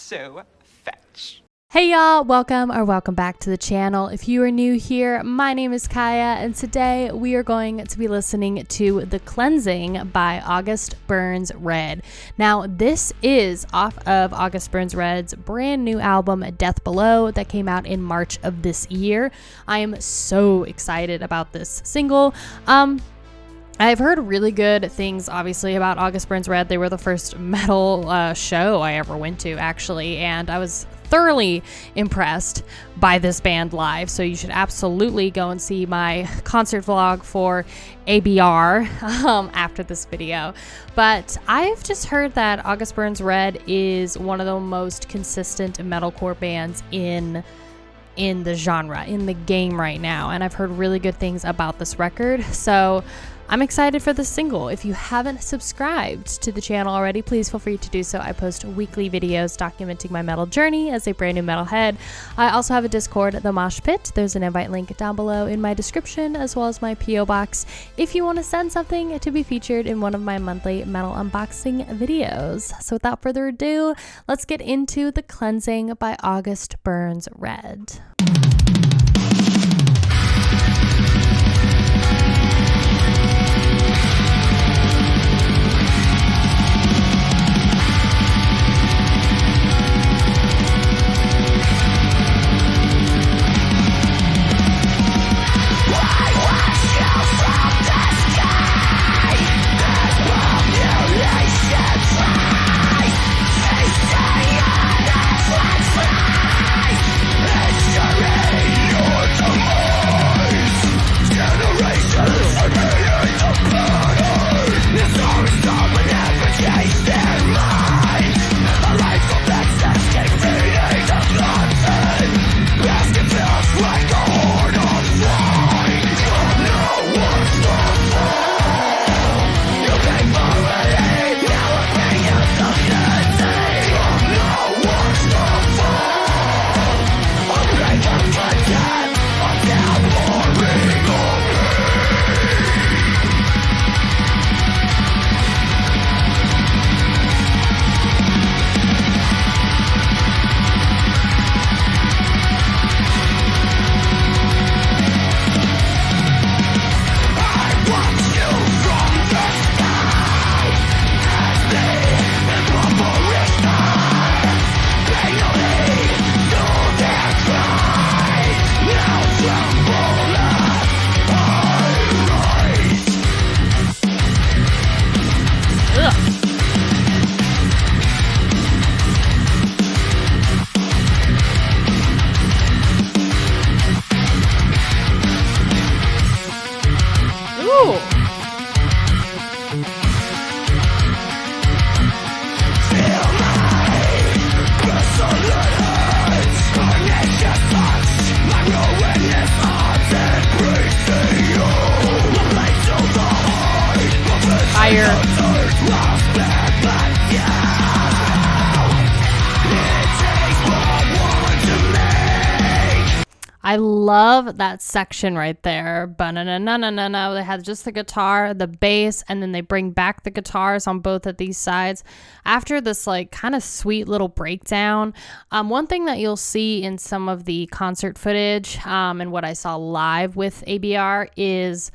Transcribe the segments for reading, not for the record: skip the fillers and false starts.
so fetch. Hey y'all, welcome back to the channel. If you are new here, my name is Kaiya, and today we are going to be listening to The Cleansing by August Burns Red. Now, this is off of August Burns Red's brand new album, Death Below, that came out in March of this year. I am so excited about this single. I've heard really good things, obviously, about August Burns Red. They were the first metal show I ever went to, actually, and I was thoroughly impressed by this band live. So you should absolutely go and see my concert vlog for ABR after this video. But I've just heard that August Burns Red is one of the most consistent metalcore bands in the genre, in the game right now, and I've heard really good things about this record, so I'm excited for this single. If you haven't subscribed to the channel already, please feel free to do so. I post weekly videos documenting my metal journey as a brand new metalhead. I also have a Discord, The Mosh Pit. There's an invite link down below in my description, as well as my P.O. box if you want to send something to be featured in one of my monthly metal unboxing videos. So without further ado, let's get into The Cleansing by August Burns Red. I love that section right there. Ba-na-na-na-na-na. They had just the guitar, the bass, and then they bring back the guitars on both of these sides. After this like kind of sweet little breakdown, one thing that you'll see in some of the concert footage and what I saw live with ABR is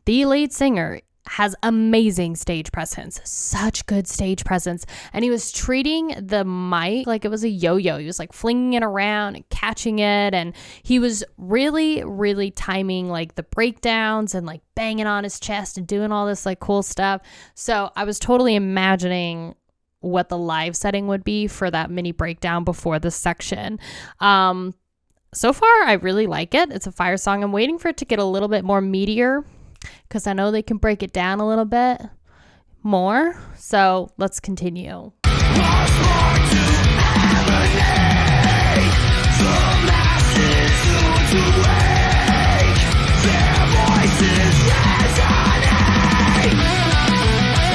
the lead singer has amazing stage presence, such good stage presence, and he was treating the mic like it was a yo-yo. He was like flinging it around and catching it, and he was really timing like the breakdowns and like banging on his chest and doing all this like cool stuff. So I was totally imagining what the live setting would be for that mini breakdown before this section. So far I really like it. It's a fire song. I'm waiting for it to get a little bit more meatier, because I know they can break it down a little bit more. So let's continue.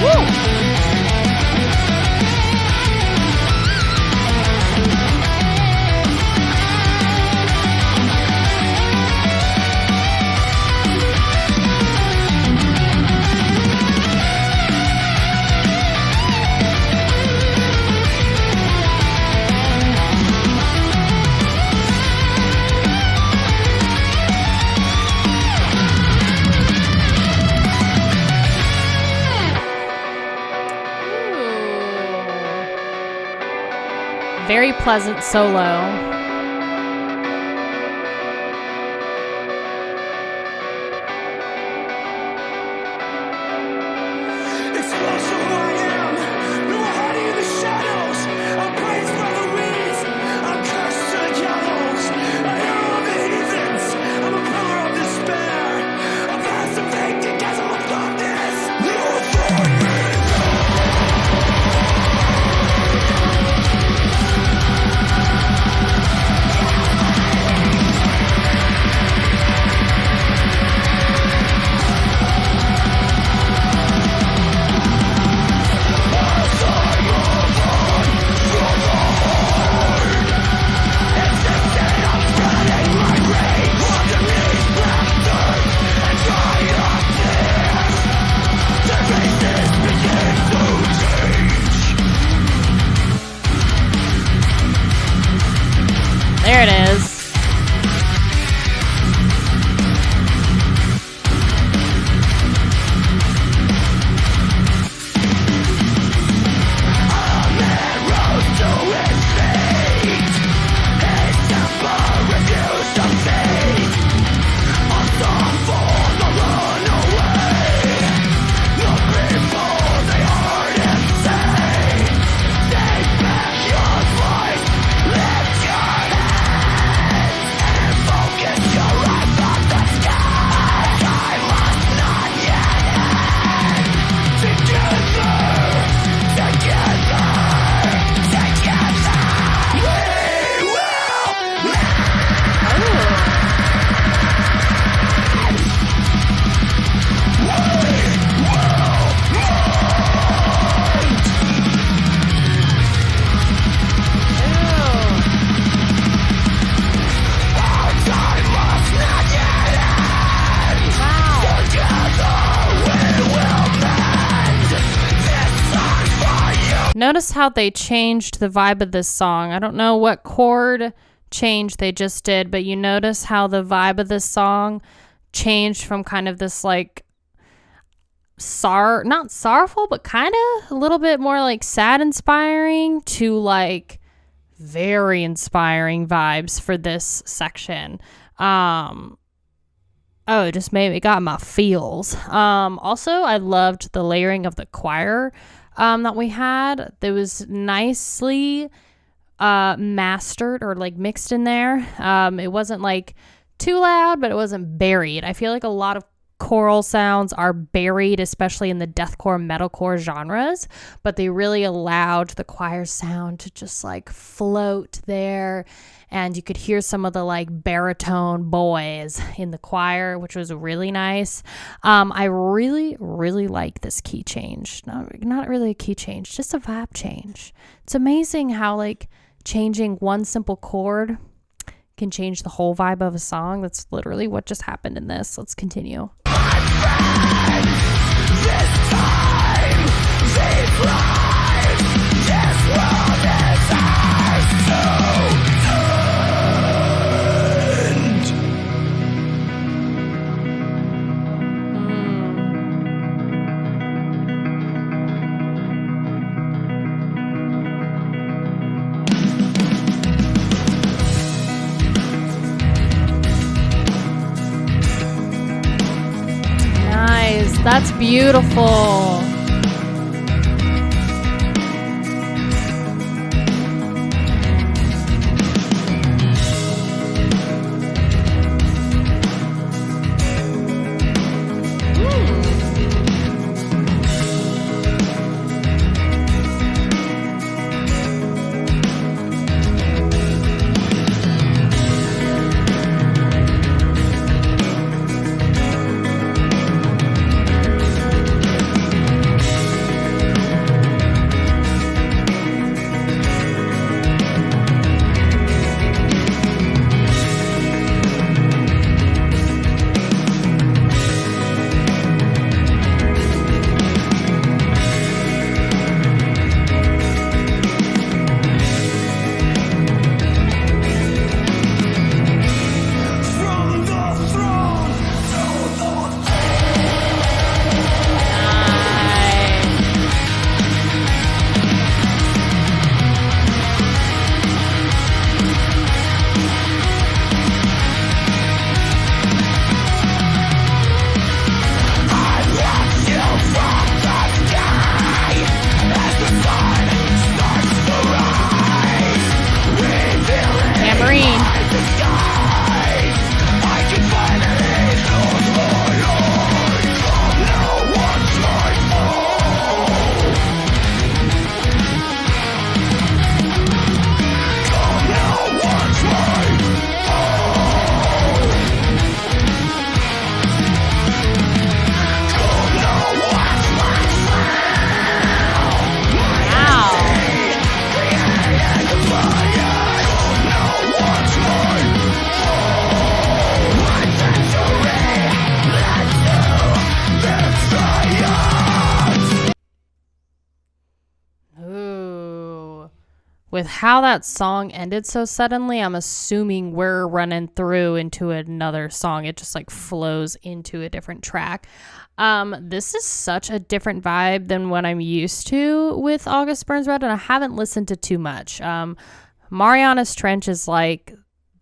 Woo! Very pleasant solo. There it is. Notice how they changed the vibe of this song. I don't know what chord change they just did, but you notice how the vibe of this song changed from kind of this like not sorrowful, but kind of a little bit more like sad inspiring to like very inspiring vibes for this section. It just it got my feels. Also, I loved the layering of the choir that we had. That was nicely mastered or like mixed in there. It wasn't like too loud, but it wasn't buried. I feel like a lot of choral sounds are buried, especially in the deathcore, metalcore genres, but they really allowed the choir sound to just like float there, and you could hear some of the like baritone boys in the choir, which was really nice. I really like this key change. Not really a key change, just a vibe change. It's amazing how like changing one simple chord can change the whole vibe of a song. That's literally what just happened in this. Let's continue. This time, these lives, this world is ours to end. Nice, that's beautiful. with how that song ended so suddenly, I'm assuming we're running through into another song. It just like flows into a different track. This is such a different vibe than what I'm used to with August Burns Red, and I haven't listened to too much. Marianas Trench is like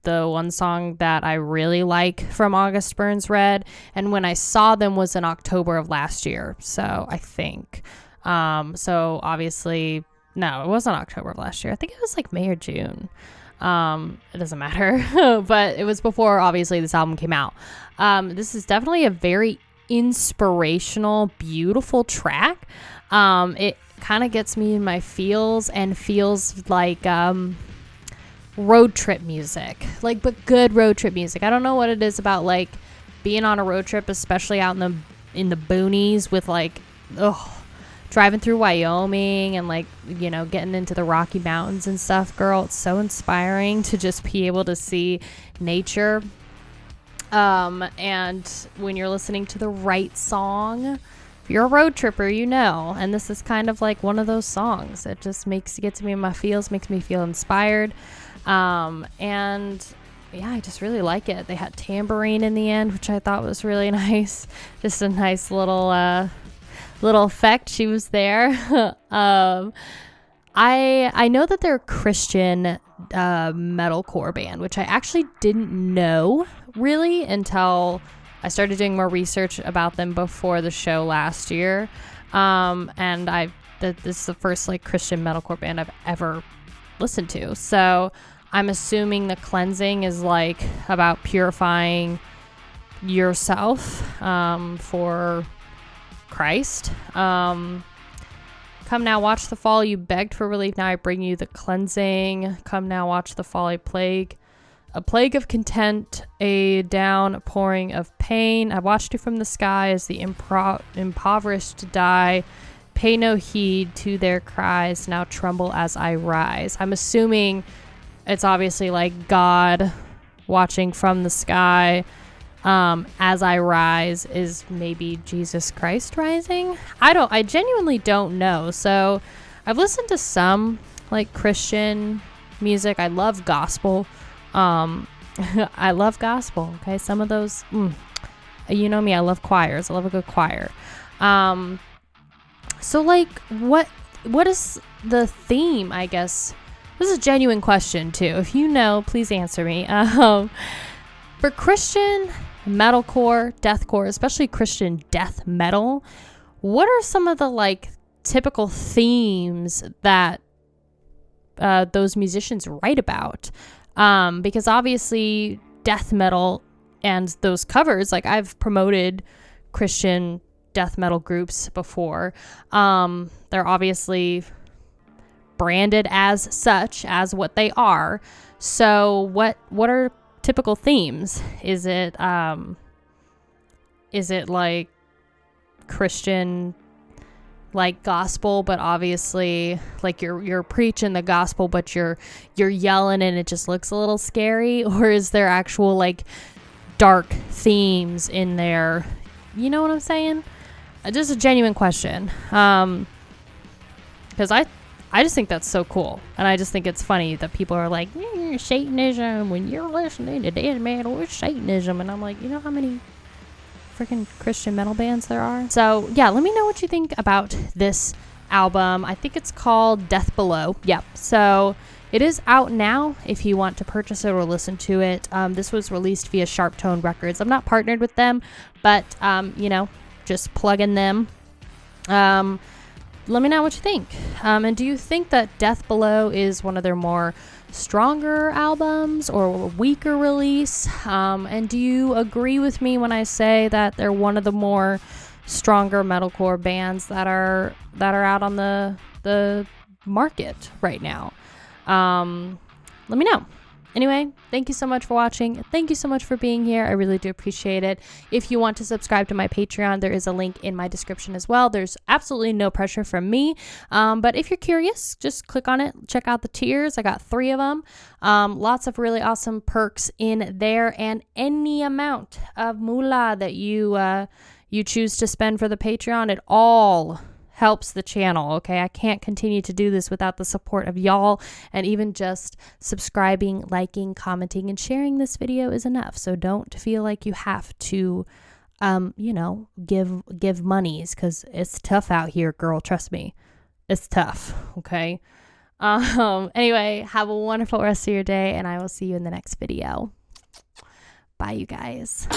the one song that I really like from August Burns Red, and when I saw them was in October of last year, so I think. So obviously, no, it wasn't October of last year. I think it was like May or June. It doesn't matter, but it was before obviously this album came out. This is definitely a very inspirational, beautiful track. It kind of gets me in my feels and feels like road trip music, like, but good road trip music. I don't know what it is about like being on a road trip, especially out in the boonies with like driving through Wyoming and like, you know, getting into the Rocky Mountains and stuff. Girl, it's so inspiring to just be able to see nature. And when you're listening to the right song, if you're a road tripper, you know, and this is kind of like one of those songs. It just gets me in my feels, makes me feel inspired. And yeah, I just really like it. They had tambourine in the end, which I thought was really nice. Just a nice little effect. She was there. I know that they're a Christian metalcore band, which I actually didn't know really until I started doing more research about them before the show last year. And this is the first like Christian metalcore band I've ever listened to. So I'm assuming the cleansing is like about purifying yourself for Christ. Come now, watch the fall. You begged for relief. Now I bring you the cleansing. Come now, watch the fall. A plague of content, a downpouring of pain. I watched you from the sky as the impoverished die. Pay no heed to their cries. Now tremble as I rise. I'm assuming it's obviously like God watching from the sky. As I rise is maybe Jesus Christ rising. I genuinely don't know. So I've listened to some like Christian music. I love gospel. I love gospel. Okay. Some of those, you know me, I love choirs. I love a good choir. So like what is the theme, I guess? This is a genuine question too. If you know, please answer me. For Christian metalcore, deathcore, especially Christian death metal, what are some of the like typical themes that those musicians write about? Because obviously death metal and those covers, like I've promoted Christian death metal groups before. They're obviously branded as such as what they are. So what are typical themes? Is it like Christian like gospel, but obviously like you're preaching the gospel, but you're yelling and it just looks a little scary? Or is there actual like dark themes in there? You know what I'm saying? Just a genuine question. Because I just think that's so cool. And I just think it's funny that people are like, Satanism, when you're listening to death metal, it's Satanism. And I'm like, you know how many freaking Christian metal bands there are? So yeah, let me know what you think about this album. I think it's called Death Below. Yep. So it is out now if you want to purchase it or listen to it. This was released via Sharp Tone Records. I'm not partnered with them, but you know, just plug in them. Let me know what you think. And do you think that Death Below is one of their more stronger albums or a weaker release? And do you agree with me when I say that they're one of the more stronger metalcore bands that are out on the market right now? Let me know. Anyway, thank you so much for watching. Thank you so much for being here. I really do appreciate it. If you want to subscribe to my Patreon, there is a link in my description as well. There's absolutely no pressure from me. But if you're curious, just click on it. Check out the tiers. I got 3 of them. Lots of really awesome perks in there. And any amount of moolah that you choose to spend for the Patreon, it all helps the channel, okay? I can't continue to do this without the support of y'all, and even just subscribing, liking, commenting, and sharing this video is enough. So don't feel like you have to, give monies, because it's tough out here, girl. Trust me, it's tough, okay? Anyway, have a wonderful rest of your day, and I will see you in the next video. Bye, you guys.